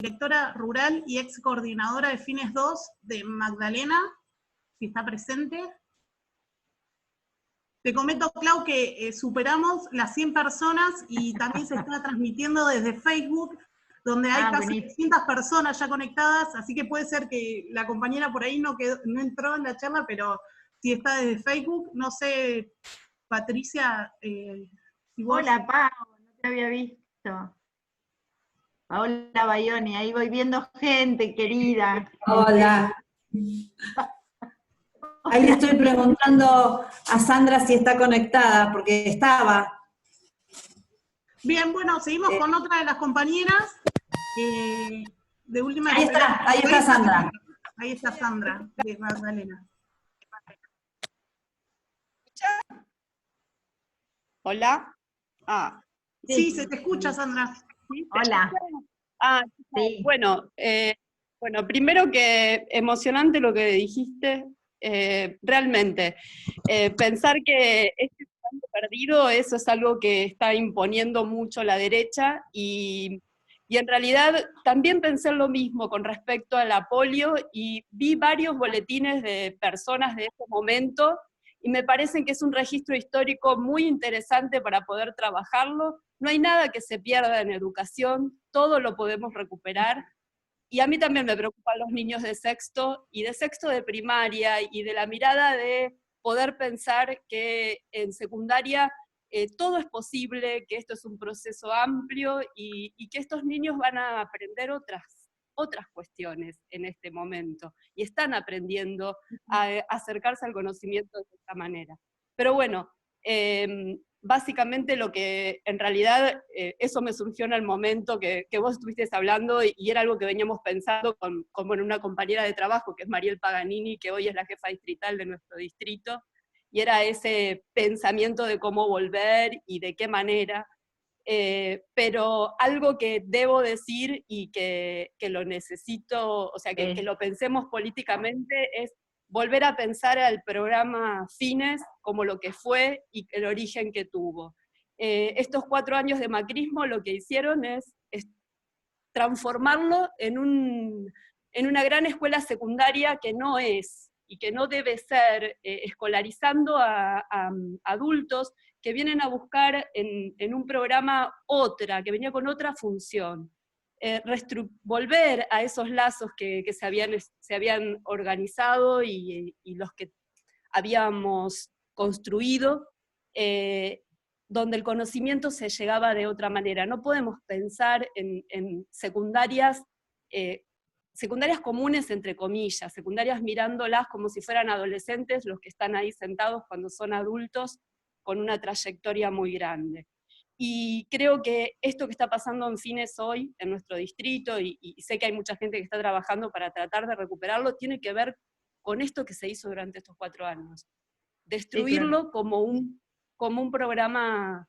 directora rural y ex coordinadora de Fines 2 de Magdalena, si está presente. Te comento, Clau, que superamos las 100 personas y también se está transmitiendo desde Facebook, donde hay casi 300 personas ya conectadas, así que puede ser que la compañera por ahí no entró en la charla, pero si está desde Facebook, no sé, Patricia, si vos... Hola, Pau, no te había visto. Paola Bayoni, ahí voy viendo gente querida. Hola. Ahí le estoy preguntando a Sandra si está conectada, porque estaba. Bien, bueno, seguimos con otra de las compañeras. De última ahí está Sandra. Ahí está Sandra, de Magdalena. ¿Hola? Sí, se te escucha, Sandra. Hola. Sí. Bueno, primero que emocionante lo que dijiste. Realmente, pensar que este año perdido, eso es algo que está imponiendo mucho la derecha, y en realidad también pensé lo mismo con respecto a la polio, y vi varios boletines de personas de ese momento, y me parece que es un registro histórico muy interesante para poder trabajarlo. No hay nada que se pierda en educación, todo lo podemos recuperar. Y a mí también me preocupan los niños de sexto y de sexto de primaria, y de la mirada de poder pensar que en secundaria todo es posible, que esto es un proceso amplio, y que estos niños van a aprender otras cuestiones en este momento, y están aprendiendo a acercarse al conocimiento de esta manera. Pero bueno, básicamente lo que en realidad, eso me surgió en el momento que vos estuviste hablando, y era algo que veníamos pensando con una compañera de trabajo, que es Mariel Paganini, que hoy es la jefa distrital de nuestro distrito, y era ese pensamiento de cómo volver y de qué manera. Pero algo que debo decir y que lo necesito, o sea, que lo pensemos políticamente, es volver a pensar al programa Fines como lo que fue y el origen que tuvo. Estos 4 años de macrismo lo que hicieron es transformarlo en una gran escuela secundaria que no es, y que no debe ser, escolarizando a adultos que vienen a buscar en un programa que venía con otra función. Volver a esos lazos que se habían organizado y los que habíamos construido, donde el conocimiento se llegaba de otra manera. No podemos pensar en secundarias comunes, entre comillas, secundarias mirándolas como si fueran adolescentes los que están ahí sentados cuando son adultos con una trayectoria muy grande. Y creo que esto que está pasando en Fines hoy, en nuestro distrito, y sé que hay mucha gente que está trabajando para tratar de recuperarlo, tiene que ver con esto que se hizo durante estos 4 años. Destruirlo, sí, claro, como un programa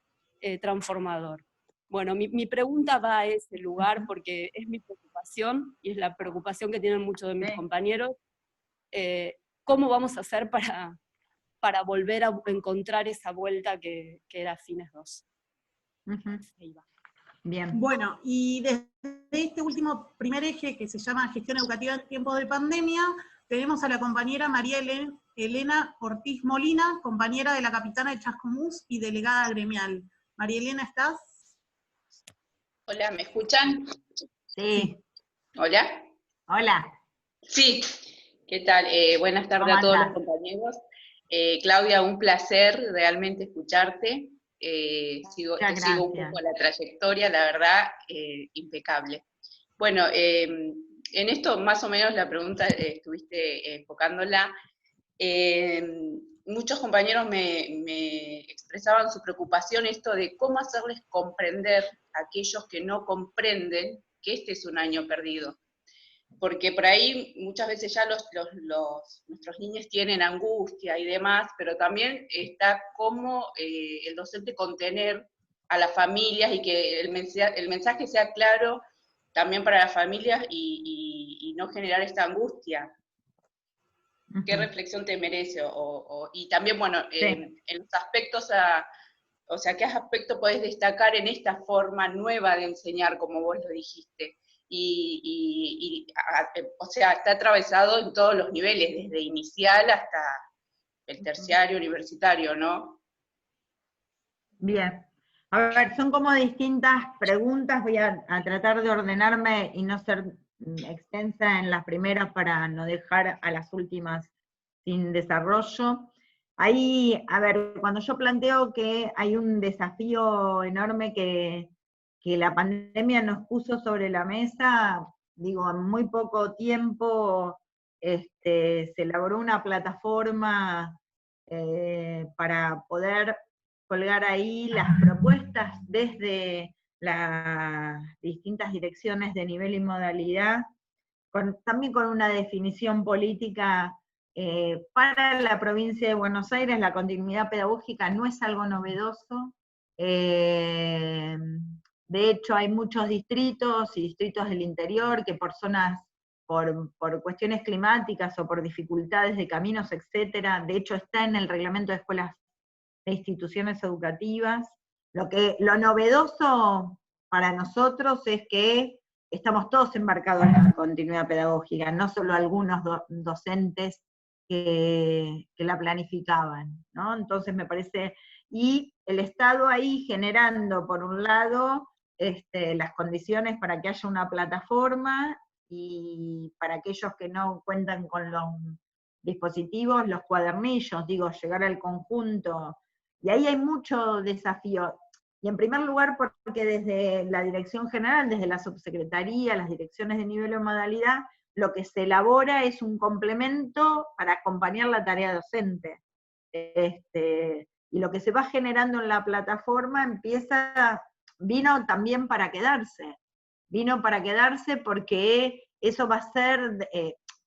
transformador. Bueno, mi pregunta va a ese lugar porque es mi preocupación, y es la preocupación que tienen muchos de mis compañeros. ¿Cómo vamos a hacer para volver a encontrar esa vuelta que era Fines 2? Ahí va. Bien. Bueno, y desde este último primer eje, que se llama Gestión Educativa en tiempos de pandemia, tenemos a la compañera María Elena Ortiz Molina, compañera de la Capitana de Chascomús y delegada gremial. María Elena, ¿estás? Hola, ¿me escuchan? Sí. ¿Hola? Hola. Sí, ¿qué tal? Buenas tardes a todos los compañeros. Claudia, un placer realmente escucharte. Sigo un poco la trayectoria, la verdad, impecable. Bueno, en esto más o menos la pregunta estuviste enfocándola. Muchos compañeros me expresaban su preocupación, esto de cómo hacerles comprender a aquellos que no comprenden que este es un año perdido. Porque por ahí muchas veces ya nuestros niños tienen angustia y demás, pero también está cómo el docente contener a las familias y que el mensaje sea claro también para las familias y no generar esta angustia. ¿Qué reflexión te merece? Y también, bueno, sí, en los aspectos, ¿qué aspecto podés destacar en esta forma nueva de enseñar, como vos lo dijiste? o sea, está atravesado en todos los niveles, desde inicial hasta el terciario, universitario, ¿no? Bien. A ver, son como distintas preguntas, voy a tratar de ordenarme y no ser extensa en las primeras para no dejar a las últimas sin desarrollo. Ahí, a ver, cuando yo planteo que hay un desafío enorme que la pandemia nos puso sobre la mesa, digo, en muy poco tiempo se elaboró una plataforma para poder colgar ahí las propuestas desde las distintas direcciones de nivel y modalidad, también con una definición política. Para la provincia de Buenos Aires la continuidad pedagógica no es algo novedoso. De hecho, hay muchos distritos y distritos del interior que por zonas, por cuestiones climáticas o por dificultades de caminos, etcétera, de hecho está en el reglamento de escuelas de instituciones educativas. Lo novedoso para nosotros es que estamos todos embarcados en la continuidad pedagógica, no solo algunos docentes que la planificaban, ¿no? Entonces me parece, y el Estado ahí generando, por un lado, las condiciones para que haya una plataforma, y para aquellos que no cuentan con los dispositivos, los cuadernillos, digo, llegar al conjunto, y ahí hay mucho desafío. Y en primer lugar, porque desde la dirección general, desde la subsecretaría, las direcciones de nivel o modalidad, lo que se elabora es un complemento para acompañar la tarea docente. Y lo que se va generando en la plataforma vino también para quedarse. Vino para quedarse porque eso va a ser,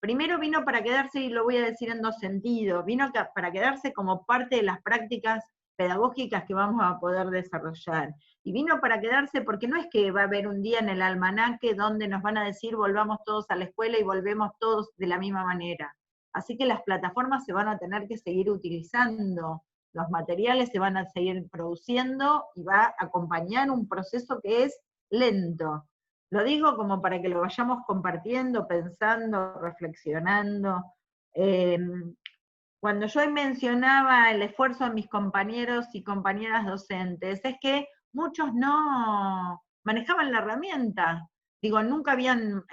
primero vino para quedarse, y lo voy a decir en dos sentidos, vino para quedarse como parte de las prácticas pedagógicas que vamos a poder desarrollar. Y vino para quedarse porque no es que va a haber un día en el almanaque donde nos van a decir volvamos todos a la escuela y volvemos todos de la misma manera. Así que las plataformas se van a tener que seguir utilizando, los materiales se van a seguir produciendo, y va a acompañar un proceso que es lento. Lo digo como para que lo vayamos compartiendo, pensando, reflexionando. Cuando yo mencionaba el esfuerzo de mis compañeros y compañeras docentes, es que muchos no manejaban la herramienta. Digo, nunca habían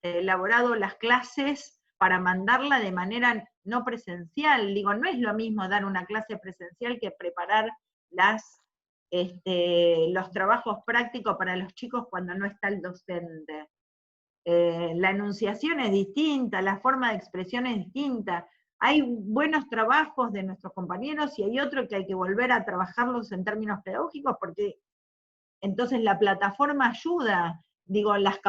elaborado las clases para mandarla de manera no presencial. Digo, no es lo mismo dar una clase presencial que preparar los trabajos prácticos para los chicos cuando no está el docente. La enunciación es distinta, la forma de expresión es distinta. Hay buenos trabajos de nuestros compañeros y hay otros que hay que volver a trabajarlos en términos pedagógicos, porque entonces la plataforma ayuda. Digo, las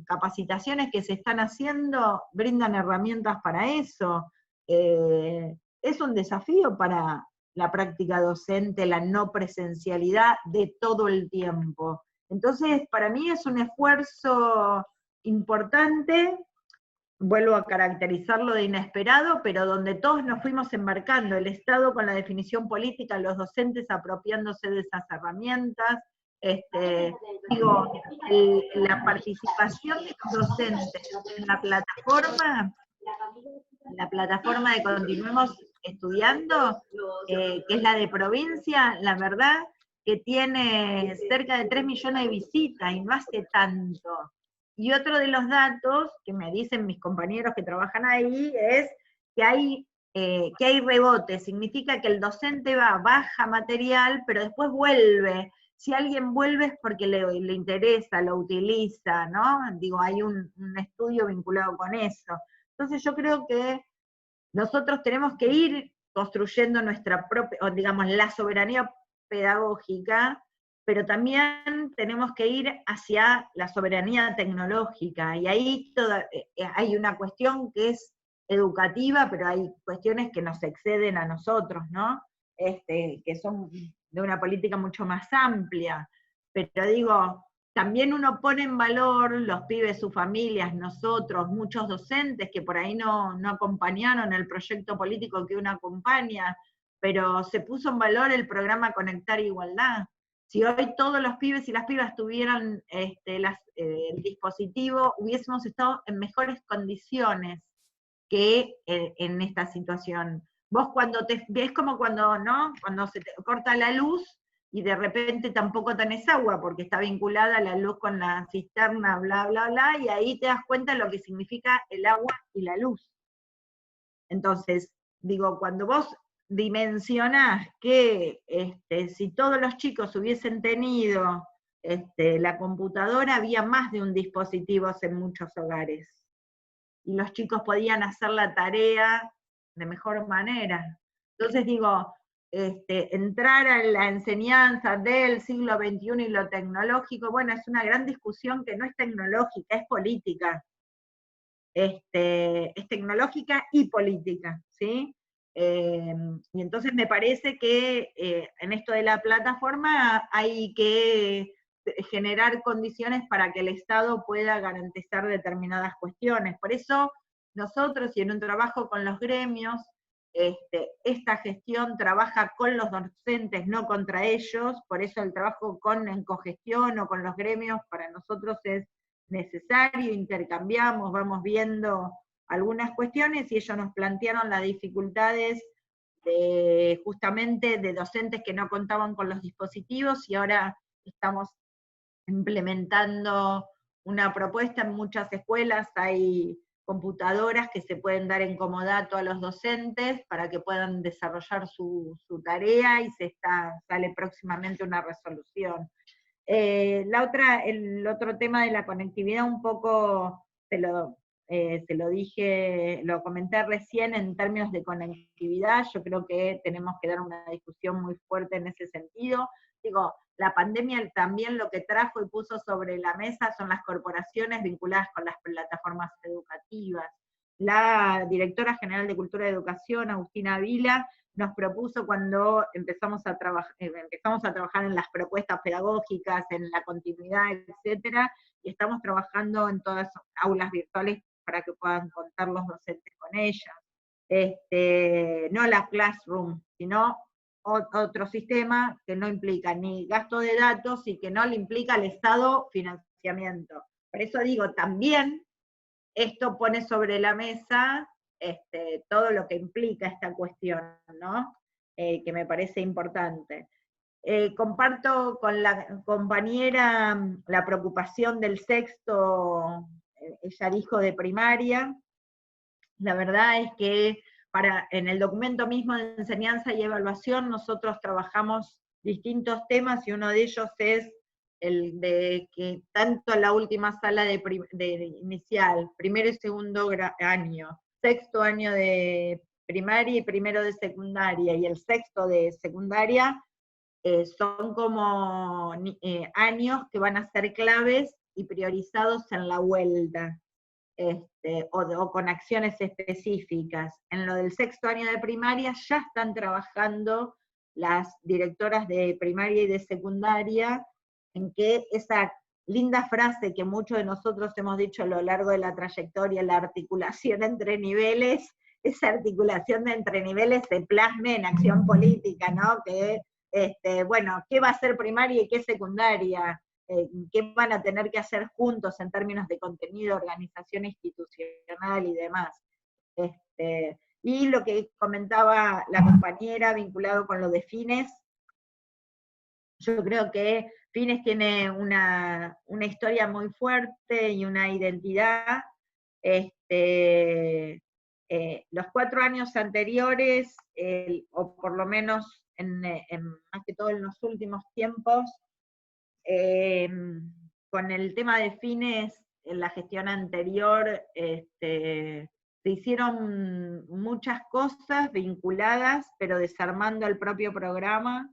capacitaciones que se están haciendo brindan herramientas para eso. Es un desafío para la práctica docente, la no presencialidad de todo el tiempo. Entonces, para mí es un esfuerzo importante, vuelvo a caracterizarlo de inesperado, pero donde todos nos fuimos embarcando, el Estado con la definición política, los docentes apropiándose de esas herramientas, la participación de los docentes en la plataforma de Continuemos Estudiando, que es la de provincia, la verdad que tiene cerca de 3 millones de visitas, y no hace tanto. Y otro de los datos que me dicen mis compañeros que trabajan ahí es que hay rebote, significa que el docente baja material, pero después vuelve. Si alguien vuelve es porque le interesa, lo utiliza, ¿no? Digo, hay un estudio vinculado con eso. Entonces yo creo que nosotros tenemos que ir construyendo nuestra propia, o digamos, la soberanía pedagógica, pero también tenemos que ir hacia la soberanía tecnológica, y ahí hay una cuestión que es educativa, pero hay cuestiones que nos exceden a nosotros, ¿no? Que son de una política mucho más amplia, pero digo, también uno pone en valor los pibes, sus familias, nosotros, muchos docentes que por ahí no acompañaron el proyecto político que uno acompaña, pero se puso en valor el programa Conectar Igualdad. Si hoy todos los pibes y las pibas tuvieran el dispositivo, hubiésemos estado en mejores condiciones que en esta situación. Vos cuando ves como cuando, ¿no? Cuando se te corta la luz y de repente tampoco tenés agua porque está vinculada la luz con la cisterna, bla, bla, bla, y ahí te das cuenta de lo que significa el agua y la luz. Entonces, digo, cuando vos dimensionás que si todos los chicos hubiesen tenido la computadora, había más de un dispositivo en muchos hogares. Y los chicos podían hacer la tarea de mejor manera. Entonces digo, entrar a la enseñanza del siglo XXI y lo tecnológico, bueno, es una gran discusión que no es tecnológica, es política. Es tecnológica y política, ¿sí? Y entonces me parece que en esto de la plataforma hay que generar condiciones para que el Estado pueda garantizar determinadas cuestiones. Por eso nosotros, y en un trabajo con los gremios, esta gestión trabaja con los docentes, no contra ellos, por eso el trabajo en cogestión o con los gremios para nosotros es necesario, intercambiamos, vamos viendo algunas cuestiones y ellos nos plantearon las dificultades justamente de docentes que no contaban con los dispositivos y ahora estamos implementando una propuesta. En muchas escuelas hay computadoras que se pueden dar en comodato a los docentes para que puedan desarrollar su tarea y sale próximamente una resolución. El otro tema de la conectividad un poco se lo dije, lo comenté recién en términos de conectividad. Yo creo que tenemos que dar una discusión muy fuerte en ese sentido. Digo, la pandemia también lo que trajo y puso sobre la mesa son las corporaciones vinculadas con las plataformas educativas. La directora general de Cultura y Educación, Agustina Vila, nos propuso cuando empezamos a trabajar en las propuestas pedagógicas, en la continuidad, etcétera, y estamos trabajando en todas aulas virtuales para que puedan contar los docentes con ellas. No la Classroom, sino otro sistema que no implica ni gasto de datos y que no le implica al Estado financiamiento. Por eso digo, también esto pone sobre la mesa todo lo que implica esta cuestión, ¿no? Que me parece importante. Comparto con la compañera la preocupación del sexto, ella dijo de primaria. La verdad es que en el documento mismo de enseñanza y evaluación nosotros trabajamos distintos temas y uno de ellos es el de que tanto la última sala de inicial, primero y segundo año, sexto año de primaria y primero de secundaria, y el sexto de secundaria, son como años que van a ser claves y priorizados en la vuelta, o con acciones específicas. En lo del sexto año de primaria ya están trabajando las directoras de primaria y de secundaria en que esa linda frase que muchos de nosotros hemos dicho a lo largo de la trayectoria, la articulación entre niveles, esa articulación de entre niveles se plasme en acción política, ¿no? Que, bueno, ¿qué va a ser primaria y qué secundaria? ¿Qué van a tener que hacer juntos en términos de contenido, organización institucional y demás? Y lo que comentaba la compañera vinculado con lo de Fines, yo creo que Fines tiene una historia muy fuerte y una identidad. Los 4 años anteriores, o por lo menos más que todo en los últimos tiempos, con el tema de Fines, en la gestión anterior, se hicieron muchas cosas vinculadas, pero desarmando el propio programa,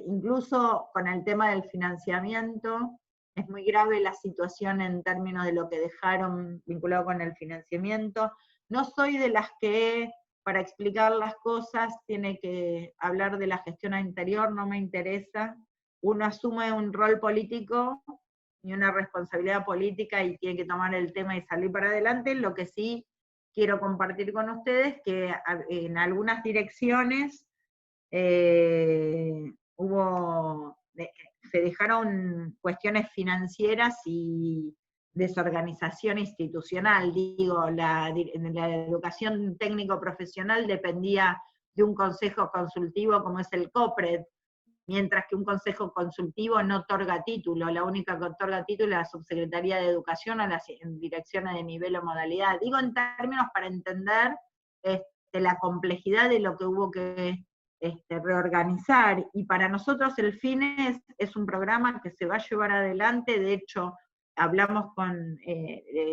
incluso con el tema del financiamiento. Es muy grave la situación en términos de lo que dejaron vinculado con el financiamiento. No soy de las que, para explicar las cosas, tiene que hablar de la gestión anterior, no me interesa. Uno asume un rol político y una responsabilidad política y tiene que tomar el tema y salir para adelante. Lo que sí quiero compartir con ustedes que en algunas direcciones hubo se dejaron cuestiones financieras y desorganización institucional. Digo, la educación técnico-profesional dependía de un consejo consultivo como es el COPRED, mientras que un consejo consultivo no otorga título, la única que otorga título es la Subsecretaría de Educación o las direcciones de nivel o modalidad. Digo en términos para entender la complejidad de lo que hubo que reorganizar, y para nosotros el FINES es un programa que se va a llevar adelante. De hecho, hablamos con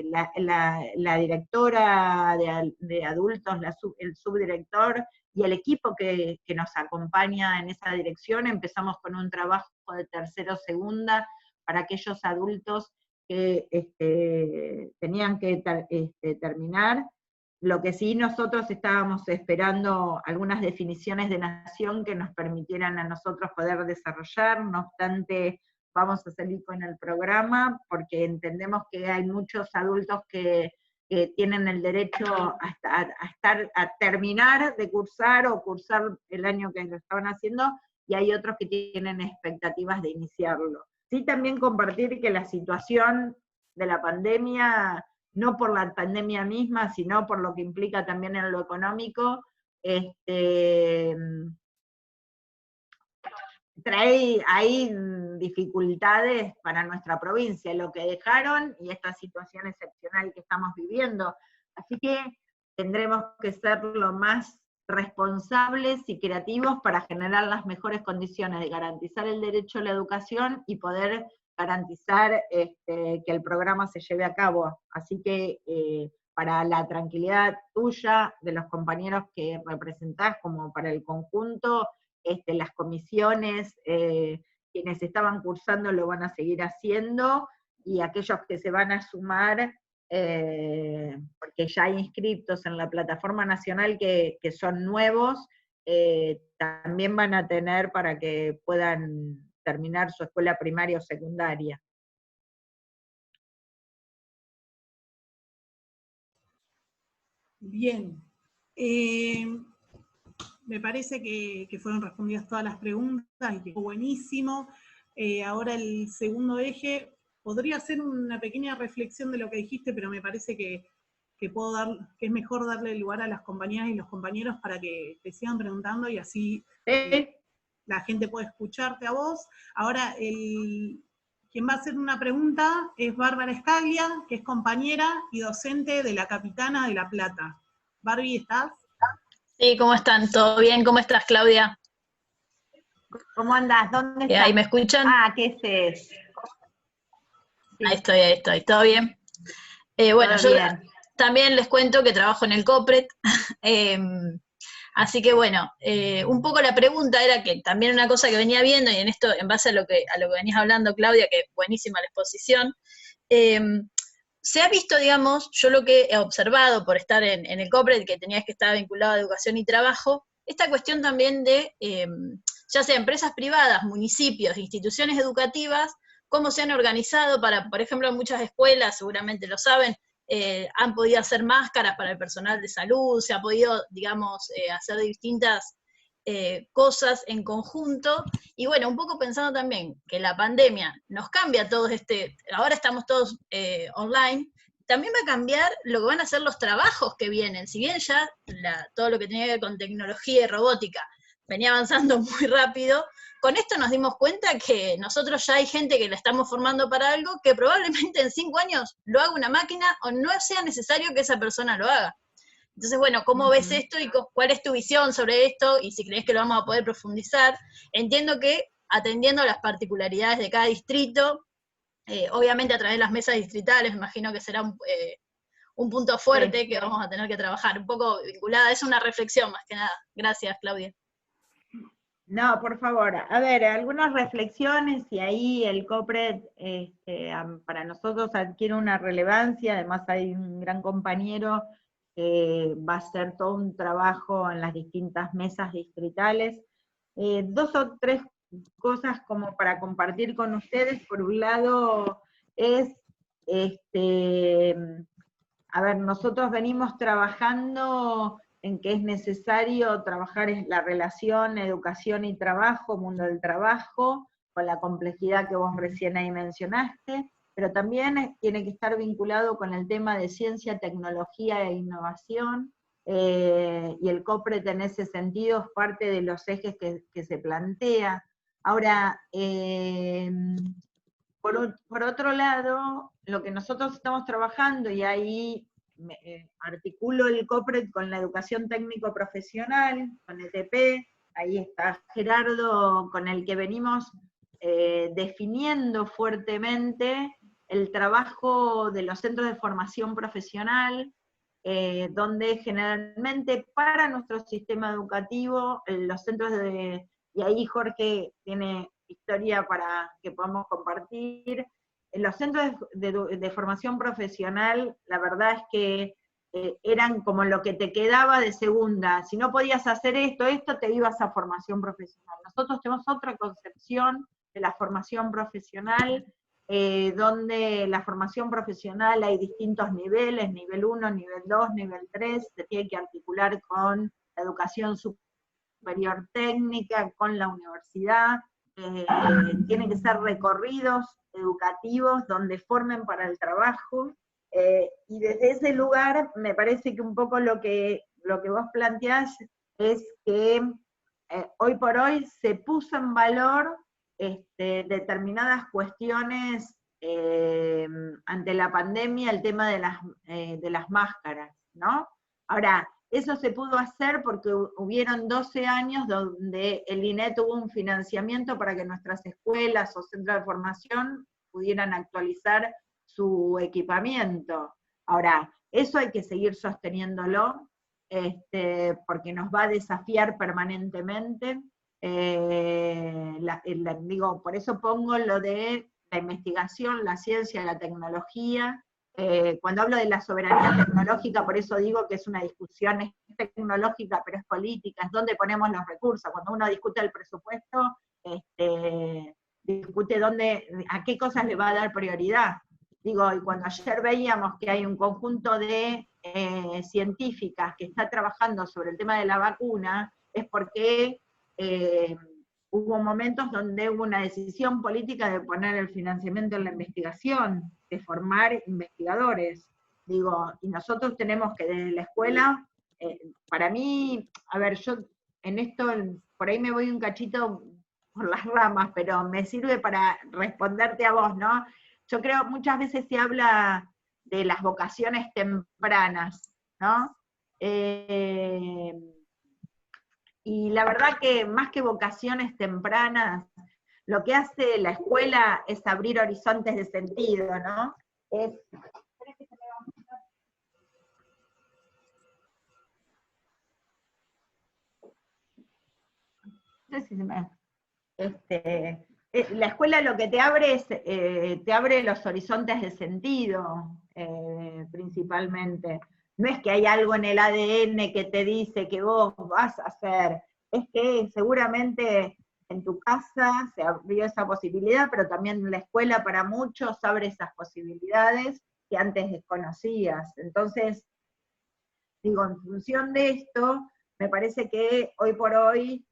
la directora de adultos, el subdirector, y el equipo que nos acompaña en esa dirección. Empezamos con un trabajo de tercero o segunda para aquellos adultos que tenían que terminar. Lo que sí, nosotros estábamos esperando algunas definiciones de nación que nos permitieran a nosotros poder desarrollar. No obstante, vamos a seguir con el programa porque entendemos que hay muchos adultos que tienen el derecho a terminar de cursar o cursar el año que lo estaban haciendo, y hay otros que tienen expectativas de iniciarlo. Sí, también compartir que la situación de la pandemia, no por la pandemia misma, sino por lo que implica también en lo económico, trae ahí dificultades para nuestra provincia, lo que dejaron y esta situación excepcional que estamos viviendo. Así que tendremos que ser lo más responsables y creativos para generar las mejores condiciones de garantizar el derecho a la educación y poder garantizar que el programa se lleve a cabo. Así que para la tranquilidad tuya, de los compañeros que representás, como para el conjunto, las comisiones, quienes estaban cursando lo van a seguir haciendo, y aquellos que se van a sumar, porque ya hay inscriptos en la plataforma nacional que son nuevos, también van a tener para que puedan terminar su escuela primaria o secundaria. Bien. Me parece que fueron respondidas todas las preguntas y que fue buenísimo. Ahora el segundo eje, podría ser una pequeña reflexión de lo que dijiste, pero me parece que es mejor darle lugar a las compañeras y los compañeros para que te sigan preguntando, y así la gente puede escucharte a vos. Ahora, quien va a hacer una pregunta es Bárbara Escaglia, que es compañera y docente de la Capitana de La Plata. Barbie, ¿estás? Sí, ¿cómo están? ¿Todo bien? ¿Cómo estás, Claudia? ¿Cómo andás? ¿Dónde estás? ¿Ahí me escuchan? Ah, ¿qué es? Sí. Ahí estoy. ¿Todo bien? Bueno, yo también les cuento que trabajo en el COPRED, así que bueno, un poco la pregunta era que también una cosa que venía viendo, y en esto, en base a lo que venías hablando, Claudia, que buenísima la exposición, se ha visto, digamos, yo lo que he observado por estar en el COPRED, que tenías que estar vinculado a educación y trabajo, esta cuestión también de, ya sea empresas privadas, municipios, instituciones educativas, cómo se han organizado para, por ejemplo, en muchas escuelas, seguramente lo saben, han podido hacer máscaras para el personal de salud, se ha podido, digamos, hacer distintas cosas en conjunto, y bueno, un poco pensando también que la pandemia nos cambia todos ahora estamos todos online, también va a cambiar lo que van a ser los trabajos que vienen, si bien ya todo lo que tenía que ver con tecnología y robótica venía avanzando muy rápido, con esto nos dimos cuenta que nosotros ya hay gente que la estamos formando para algo que probablemente en 5 años lo haga una máquina o no sea necesario que esa persona lo haga. Entonces, bueno, ¿cómo ves esto y cuál es tu visión sobre esto? Y si crees que lo vamos a poder profundizar. Entiendo que atendiendo a las particularidades de cada distrito, obviamente a través de las mesas distritales, me imagino que será un punto fuerte que vamos a tener que trabajar, un poco vinculada, es una reflexión más que nada. Gracias, Claudia. No, por favor. A ver, algunas reflexiones, y ahí el COPRED para nosotros adquiere una relevancia. Además hay un gran compañero que va a hacer todo un trabajo en las distintas mesas distritales. 2 o 3 cosas como para compartir con ustedes. Por un lado es, a ver, nosotros venimos trabajando en que es necesario trabajar la relación educación y trabajo, mundo del trabajo, la complejidad que vos recién ahí mencionaste, pero también tiene que estar vinculado con el tema de ciencia, tecnología e innovación, y el COPRET en ese sentido es parte de los ejes que se plantea. Ahora, por otro lado, lo que nosotros estamos trabajando, y ahí articulo el COPRET con la educación técnico-profesional, con ETP, ahí está Gerardo, con el que venimos definiendo fuertemente el trabajo de los centros de formación profesional, donde generalmente para nuestro sistema educativo, los centros y ahí Jorge tiene historia para que podamos compartir, en los centros de formación profesional, la verdad es que eran como lo que te quedaba de segunda, si no podías hacer esto, te ibas a formación profesional. Nosotros tenemos otra concepción de la formación profesional, donde la formación profesional hay distintos niveles, nivel 1, nivel 2, nivel 3, se tiene que articular con la educación superior técnica, con la universidad, tienen que ser recorridos educativos donde formen para el trabajo, y desde ese lugar me parece que un poco lo que vos planteás es que hoy por hoy se puso en valor determinadas cuestiones ante la pandemia, el tema de las máscaras, ¿no? Ahora, eso se pudo hacer porque hubieron 12 años donde el INE tuvo un financiamiento para que nuestras escuelas o centros de formación pudieran actualizar su equipamiento. Ahora, eso hay que seguir sosteniéndolo, porque nos va a desafiar permanentemente. Digo, por eso pongo lo de la investigación, la ciencia, la tecnología. Cuando hablo de la soberanía tecnológica, por eso digo que es una discusión tecnológica, pero es política, es donde ponemos los recursos. Cuando uno discute el presupuesto, discute a qué cosas le va a dar prioridad. Digo, y cuando ayer veíamos que hay un conjunto de científicas que está trabajando sobre el tema de la vacuna, es porque hubo momentos donde hubo una decisión política de poner el financiamiento en la investigación, de formar investigadores. Digo, y nosotros tenemos que desde la escuela, para mí, a ver, yo en esto, por ahí me voy un cachito por las ramas, pero me sirve para responderte a vos, ¿no? Yo creo muchas veces se habla de las vocaciones tempranas, ¿no? Y la verdad que más que vocaciones tempranas, lo que hace la escuela es abrir horizontes de sentido, ¿no? No sé si se me... la escuela lo que te abre es, te abre los horizontes de sentido, principalmente. No es que hay algo en el ADN que te dice que vos vas a hacer, es que seguramente en tu casa se abrió esa posibilidad, pero también la escuela para muchos abre esas posibilidades que antes desconocías. Entonces, digo, en función de esto, me parece que hoy por hoy,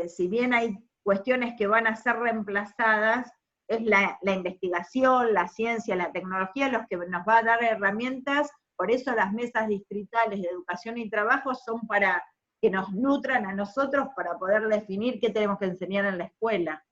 si bien hay cuestiones que van a ser reemplazadas, es la investigación, la ciencia, la tecnología los que nos va a dar herramientas. Por eso las mesas distritales de educación y trabajo son para que nos nutran a nosotros para poder definir qué tenemos que enseñar en la escuela.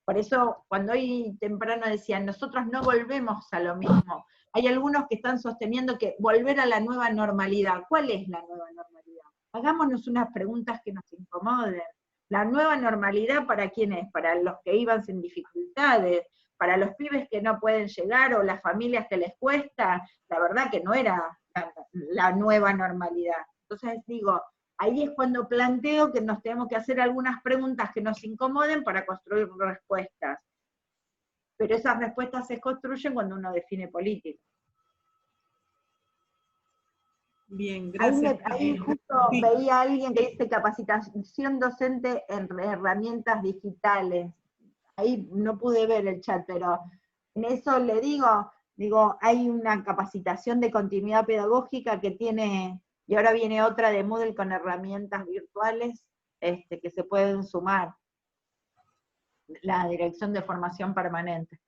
Por eso, cuando hoy temprano decían, nosotros no volvemos a lo mismo, hay algunos que están sosteniendo que volver a la nueva normalidad. ¿Cuál es la nueva normalidad? Hagámonos unas preguntas que nos incomoden. ¿La nueva normalidad para quién es? Para los que iban sin dificultades, para los pibes que no pueden llegar o las familias que les cuesta. La verdad que no era la nueva normalidad. Entonces digo, ahí es cuando planteo que nos tenemos que hacer algunas preguntas que nos incomoden para construir respuestas. Pero esas respuestas se construyen cuando uno define política. Bien, gracias. Ahí justo sí. Veía a alguien que dice capacitación docente en herramientas digitales. Ahí no pude ver el chat, pero en eso le digo, hay una capacitación de continuidad pedagógica que tiene, y ahora viene otra de Moodle con herramientas virtuales que se pueden sumar. la Dirección de Formación Permanente.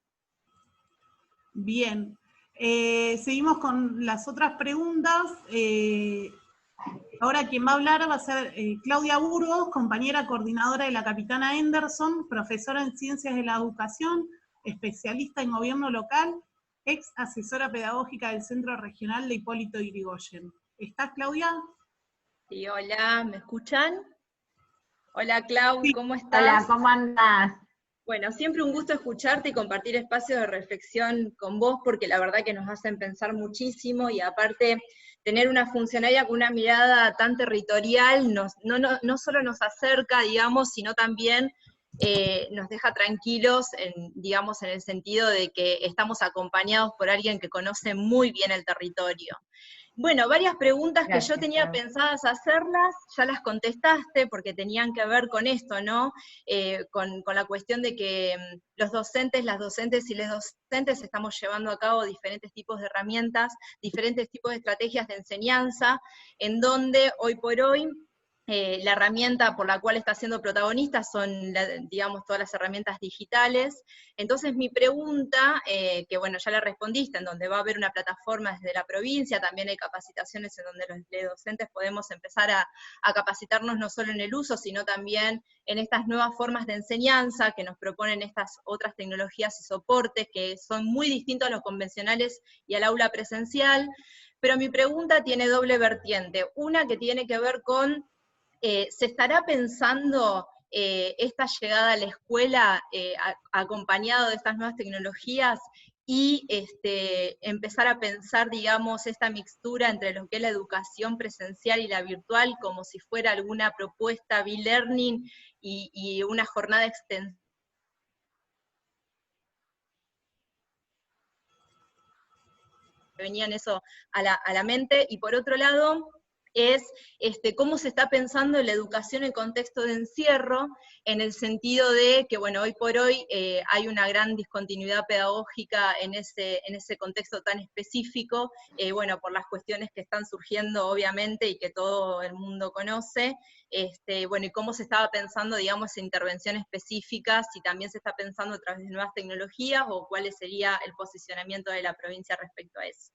Bien. Seguimos con las otras preguntas. Ahora quien va a hablar va a ser Claudia Burgos, compañera coordinadora de la Capitana Henderson, profesora en Ciencias de la Educación, especialista en gobierno local, ex asesora pedagógica del Centro Regional de Hipólito Yrigoyen. ¿Estás, Claudia? Sí, hola, ¿me escuchan? Hola, Clau, Sí. ¿cómo estás? Hola, ¿cómo andás? Bueno, siempre un gusto escucharte y compartir espacios de reflexión con vos, porque la verdad que nos hacen pensar muchísimo, y aparte tener una funcionaria con una mirada tan territorial no solo nos acerca, digamos, sino también nos deja tranquilos, digamos, en el sentido de que estamos acompañados por alguien que conoce muy bien el territorio. Bueno, varias preguntas que yo tenía pensadas hacerlas, ya las contestaste, porque tenían que ver con esto, ¿no? Con la cuestión de que los docentes, las docentes y les docentes estamos llevando a cabo diferentes tipos de herramientas, diferentes tipos de estrategias de enseñanza, en donde hoy por hoy la herramienta por la cual está siendo protagonista son, digamos, todas las herramientas digitales. Entonces mi pregunta, que bueno, ya la respondiste, en donde va a haber una plataforma desde la provincia, también hay capacitaciones en donde los docentes podemos empezar a capacitarnos no solo en el uso, sino también en estas nuevas formas de enseñanza que nos proponen estas otras tecnologías y soportes que son muy distintos a los convencionales y al aula presencial. Pero mi pregunta tiene doble vertiente, una que tiene que ver con ¿se estará pensando esta llegada a la escuela acompañado de estas nuevas tecnologías y empezar a pensar, digamos, esta mixtura entre lo que es la educación presencial y la virtual, como si fuera alguna propuesta B-Learning y una jornada extensiva? Venían eso a la mente, y por otro lado, es cómo se está pensando en la educación en contexto de encierro, en el sentido de que, bueno, hoy por hoy hay una gran discontinuidad pedagógica en ese contexto tan específico, bueno, por las cuestiones que están surgiendo, obviamente, y que todo el mundo conoce, bueno, y cómo se estaba pensando, digamos, en intervención específica, si también se está pensando a través de nuevas tecnologías, o cuál sería el posicionamiento de la provincia respecto a eso.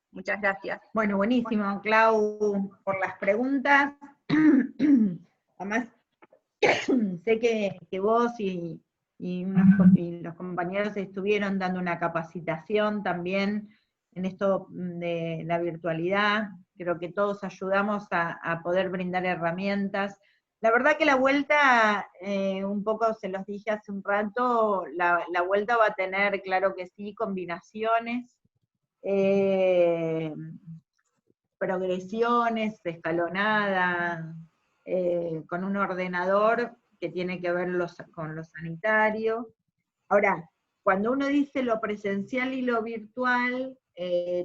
Muchas gracias. Bueno, buenísimo, Clau, por las preguntas. Además, sé que vos y los compañeros estuvieron dando una capacitación también en esto de la virtualidad. Creo que todos ayudamos a poder brindar herramientas. La verdad que la vuelta, un poco se los dije hace un rato, la vuelta va a tener, claro que sí, combinaciones, progresiones, escalonada, con un ordenador que tiene que ver con lo sanitario. Ahora, cuando uno dice lo presencial y lo virtual,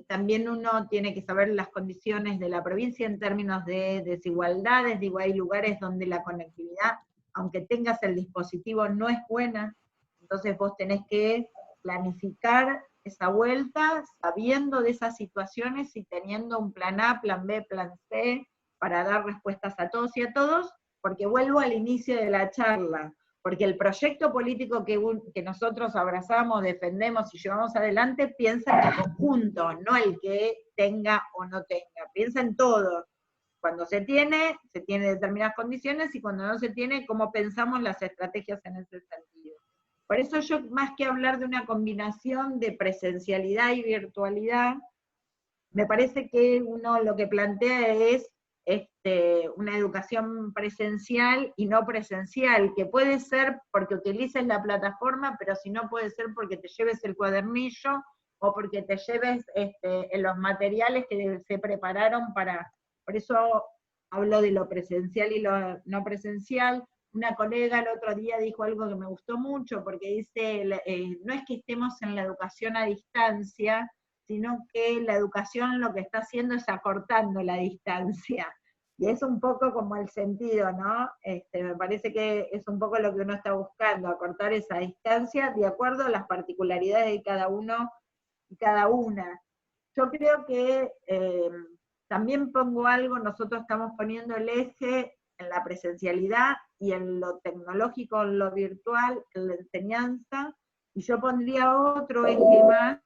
también uno tiene que saber las condiciones de la provincia en términos de desigualdades. Digo, hay lugares donde la conectividad, aunque tengas el dispositivo, no es buena, entonces vos tenés que planificar esa vuelta sabiendo de esas situaciones y teniendo un plan A, plan B, plan C, para dar respuestas a todos y a todos, porque vuelvo al inicio de la charla, porque el proyecto político que nosotros abrazamos, defendemos y llevamos adelante, piensa en el conjunto, no el que tenga o no tenga, piensa en todo. Cuando se tiene determinadas condiciones, y cuando no se tiene, cómo pensamos las estrategias en ese sentido. Por eso yo, más que hablar de una combinación de presencialidad y virtualidad, me parece que uno lo que plantea es una educación presencial y no presencial, que puede ser porque utilices la plataforma, pero si no puede ser porque te lleves el cuadernillo, o porque te lleves los materiales que se prepararon para... Por eso hablo de lo presencial y lo no presencial. Una colega el otro día dijo algo que me gustó mucho, porque dice, no es que estemos en la educación a distancia, sino que la educación lo que está haciendo es acortando la distancia. Y es un poco como el sentido, ¿no? Me parece que es un poco lo que uno está buscando, acortar esa distancia de acuerdo a las particularidades de cada uno y cada una. Yo creo que también pongo algo, nosotros estamos poniendo el eje en la presencialidad y en lo tecnológico, en lo virtual, en la enseñanza, y yo pondría otro eje más.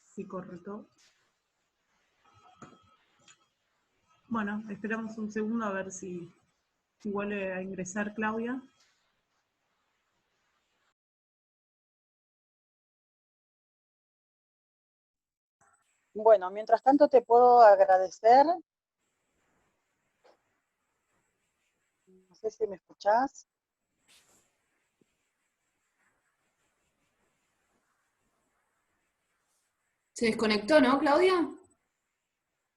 Sí, correcto. Bueno, esperamos un segundo a ver si vuelve a ingresar Claudia. Bueno, mientras tanto te puedo agradecer. No sé si me escuchás. Se desconectó, ¿no, Claudia?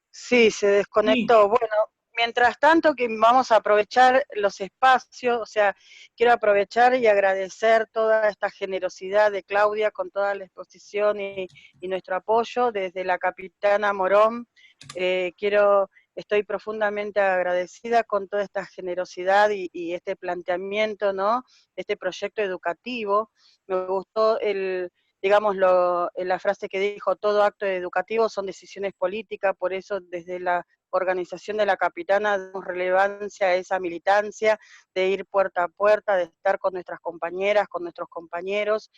Sí, se desconectó. Sí. Bueno, mientras tanto que vamos a aprovechar los espacios, o sea, quiero aprovechar y agradecer toda esta generosidad de Claudia con toda la exposición y nuestro apoyo desde la Capitana Morón. Estoy profundamente agradecida con toda esta generosidad y este planteamiento, ¿no? Este proyecto educativo. Me gustó la frase que dijo, todo acto educativo son decisiones políticas, por eso desde la organización de la Capitana damos relevancia a esa militancia, de ir puerta a puerta, de estar con nuestras compañeras, con nuestros compañeros,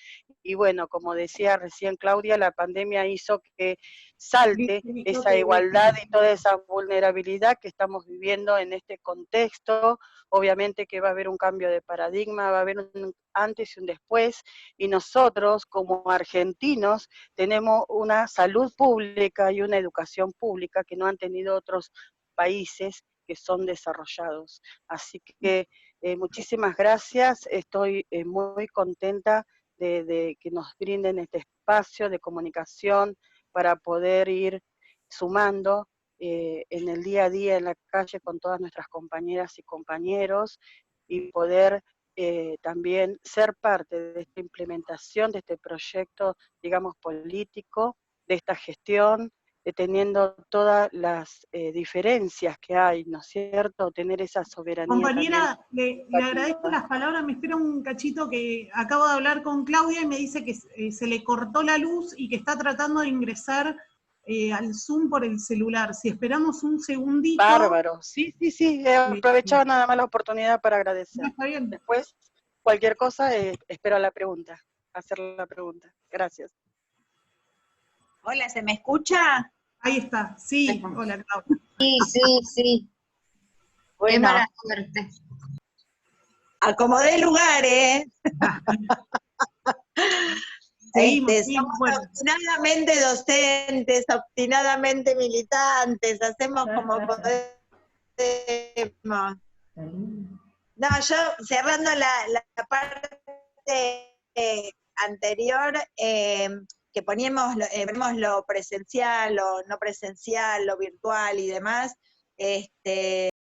y bueno, como decía recién Claudia, la pandemia hizo que salte esa igualdad y toda esa vulnerabilidad que estamos viviendo en este contexto. Obviamente que va a haber un cambio de paradigma, va a haber un antes y un después, y nosotros como argentinos tenemos una salud pública y una educación pública que no han tenido otros países que son desarrollados. Así que muchísimas gracias, estoy muy contenta de que nos brinden este espacio de comunicación para poder ir sumando en el día a día en la calle con todas nuestras compañeras y compañeros, y poder también ser parte de esta implementación, de este proyecto, digamos, político, de esta gestión, teniendo todas las diferencias que hay, ¿no es cierto? Tener esa soberanía. Compañera, le agradezco las palabras, me espera un cachito que acabo de hablar con Claudia y me dice que se le cortó la luz y que está tratando de ingresar al Zoom por el celular. Si esperamos un segundito. Bárbaro, sí, aprovechaba nada más la oportunidad para agradecer. No, está bien. Después, cualquier cosa, espero la pregunta, hacer la pregunta. Gracias. Hola, ¿se me escucha? Ahí está, sí, hola Claudia. Sí. Bueno, qué mala suerte. Acomodé lugares. Somos obstinadamente docentes, obstinadamente militantes, hacemos como podemos. No, yo cerrando la parte anterior, que vemos lo presencial, lo no presencial, lo virtual y demás,